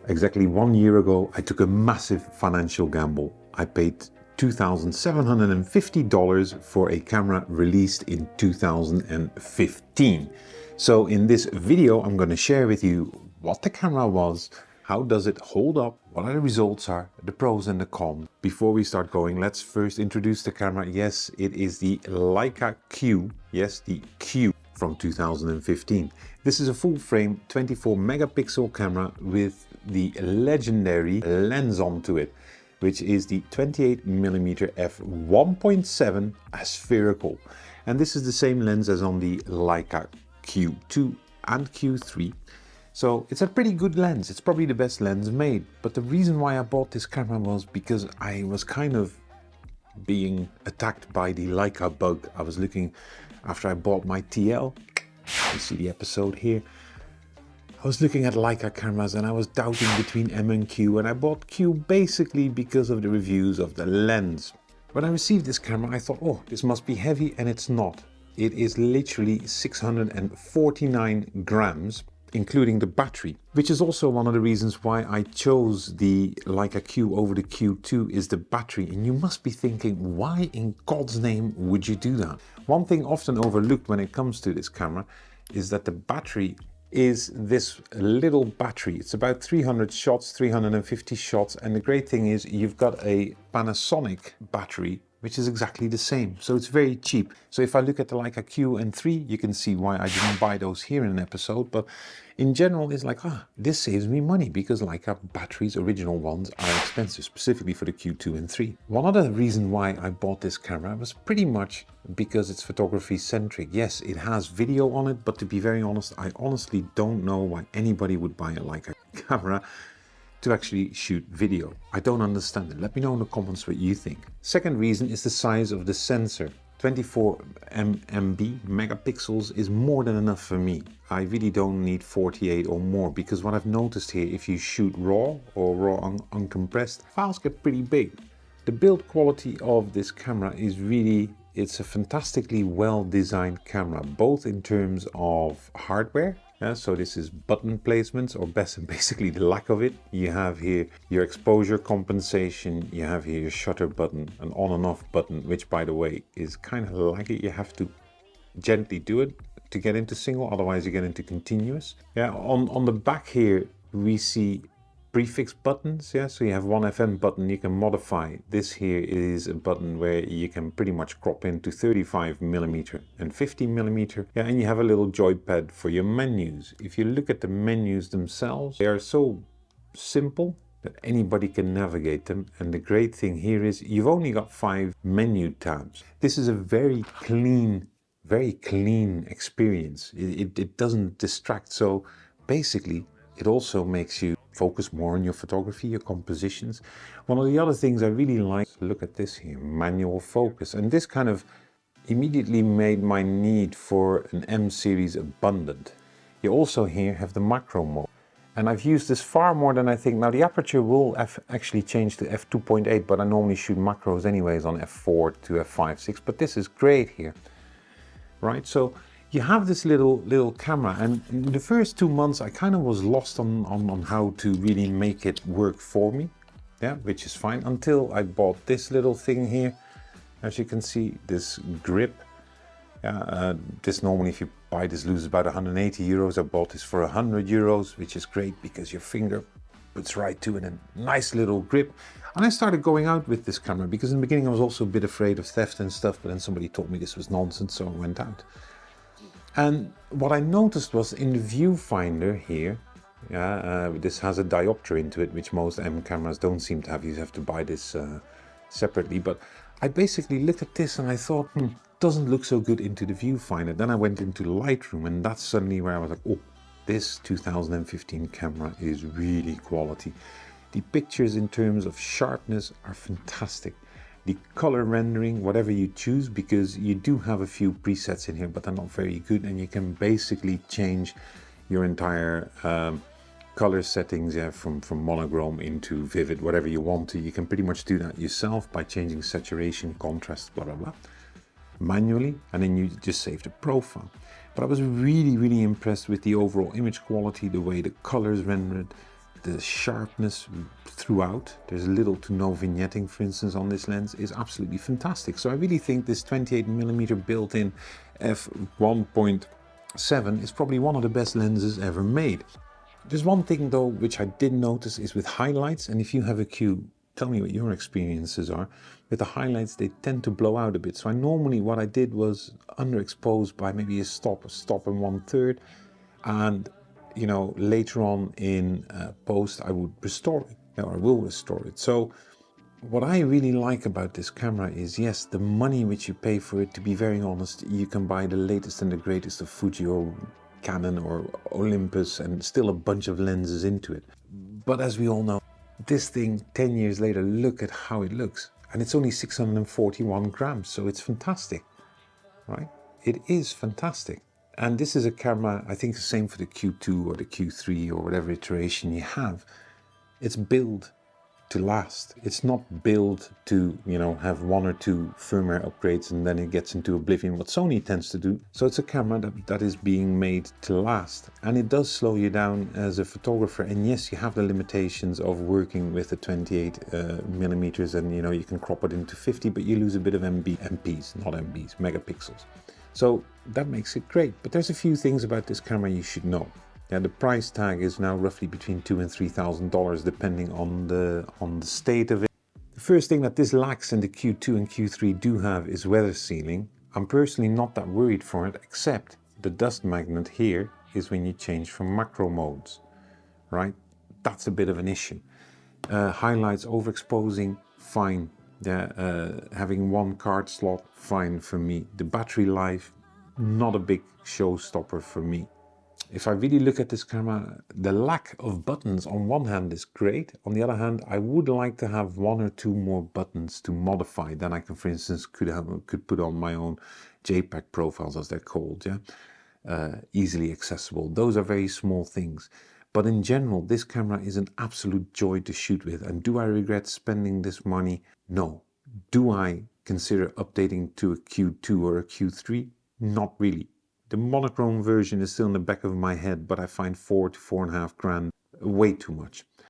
Exactly 1 year ago, I took a massive financial gamble. I paid $2,750 for a camera released in 2015. So in this video, I'm going to share with you what the camera was, how does it hold up, what the results are, the pros and the cons. Before we start going, let's first introduce the camera. Yes, it is the Leica Q. Yes, the Q from 2015. This is a full frame 24 megapixel camera with the legendary lens onto it, which is the 28mm f1.7 spherical. And this is the same lens as on the Leica Q2 and Q3. So it's a pretty good lens. It's probably the best lens made. But the reason why I bought this camera was because I was kind of being attacked by the Leica bug. I was looking after I bought my TL. You see the episode here. I was looking at Leica cameras and I was doubting between M and Q, and I bought Q basically because of the reviews of the lens. When I received this camera, I thought, oh, this must be heavy, and it's not. It is literally 649 grams, including the battery, which is also one of the reasons why I chose the Leica Q over the Q2 is the battery. And you must be thinking, why in God's name would you do that? One thing often overlooked when it comes to this camera is that the battery is this little battery. It's about 300 shots, 350 shots. And the great thing is you've got a Panasonic battery, which is exactly the same. So it's very cheap. So if I look at the Leica Q and 3, you can see why I didn't buy those here in an episode. But in general, it's like, this saves me money because Leica batteries, original ones, are expensive, specifically for the Q2 and 3. One other reason why I bought this camera was pretty much because it's photography centric. Yes, it has video on it, but to be very honest, I honestly don't know why anybody would buy a Leica camera to actually shoot video. I don't understand it. Let me know in the comments what you think. Second reason is the size of the sensor. 24 megapixels is more than enough for me. I really don't need 48 or more, because what I've noticed here, if you shoot raw or raw uncompressed, files get pretty big. The build quality of this camera is really, it's a fantastically well designed camera, both in terms of hardware. So this is button placements, or basically the lack of it. You have here your exposure compensation, you have here your shutter button, an on and off button, which by the way is kind of laggy. You have to gently do it to get into single, otherwise you get into continuous. On the back here we see prefix buttons. So you have one FM button you can modify. This here is a button where you can pretty much crop into 35mm and 50mm. And you have a little joypad for your menus. If you look at the menus themselves, they are so simple that anybody can navigate them. And the great thing here is you've only got 5 menu tabs. This is a very clean experience. It doesn't distract. So basically it also makes you focus more on your photography, your compositions. One of the other things I really like, look at this here, manual focus. And this kind of immediately made my need for an M series abundant. You also here have the macro mode. And I've used this far more than I think. Now the aperture will actually change to f2.8, but I normally shoot macros anyways on f4 to f5.6, but this is great here, right? So you have this little camera, and in the first 2 months I kind of was lost on how to really make it work for me, which is fine, until I bought this little thing here. As you can see, this grip. This normally, if you buy this, loses about 180 euros. I bought this for 100 euros, which is great because your finger puts right to it, and a nice little grip. And I started going out with this camera because in the beginning I was also a bit afraid of theft and stuff, but then somebody told me this was nonsense, so I went out. And what I noticed was in the viewfinder here, this has a diopter into it, which most M cameras don't seem to have. You have to buy this separately. But I basically looked at this and I thought, doesn't look so good into the viewfinder. Then I went into Lightroom, and that's suddenly where I was like, oh, this 2015 camera is really quality. The pictures in terms of sharpness are fantastic. The color rendering, whatever you choose, because you do have a few presets in here, but they're not very good, and you can basically change your entire color settings from monochrome into vivid, whatever you want to. You can pretty much do that yourself by changing saturation, contrast, blah, blah, blah, manually, and then you just save the profile. But I was really impressed with the overall image quality, the way the colors rendered, the sharpness throughout, there's little to no vignetting, for instance, on this lens, is absolutely fantastic. So I really think this 28mm built-in f1.7 is probably one of the best lenses ever made. There's one thing though which I did notice is with highlights, and if you have a Q, tell me what your experiences are. With the highlights, they tend to blow out a bit. So what I did was underexpose by maybe a stop and 1/3, and you know, later on in post I would restore it. Now I will restore it. So what I really like about this camera is, yes, the money which you pay for it, to be very honest, you can buy the latest and the greatest of Fuji or Canon or Olympus and still a bunch of lenses into it. But as we all know, this thing 10 years later, look at how it looks. And it's only 641 grams, so it's fantastic, right? It is fantastic. And this is a camera, I think the same for the Q2 or the Q3 or whatever iteration you have. It's built to last. It's not built to, you know, have 1 or 2 firmware upgrades and then it gets into oblivion, what Sony tends to do. So it's a camera that is being made to last, and it does slow you down as a photographer. And yes, you have the limitations of working with the 28mm, and you know, you can crop it into 50, but you lose a bit of MPs, not MBs, megapixels. So that makes it great. But there's a few things about this camera you should know. Yeah, the price tag is now roughly between $2,000 and $3,000 depending on the state of it. The first thing that this lacks and the Q2 and Q3 do have is weather sealing. I'm personally not that worried for it, except the dust magnet here is when you change from macro modes, right? That's a bit of an issue. Highlights overexposing, fine. Having 1 card slot, fine for me. The battery life, not a big showstopper for me. If I really look at this camera, the lack of buttons on one hand is great. On the other hand, I would like to have 1 or 2 more buttons to modify. Then I can, for instance, could put on my own JPEG profiles, as they're called, yeah, easily accessible. Those are very small things. But in general, this camera is an absolute joy to shoot with. And do I regret spending this money? No. Do I consider updating to a Q2 or a Q3? Not really. The monochrome version is still in the back of my head, but I find 4 to 4.5 grand way too much.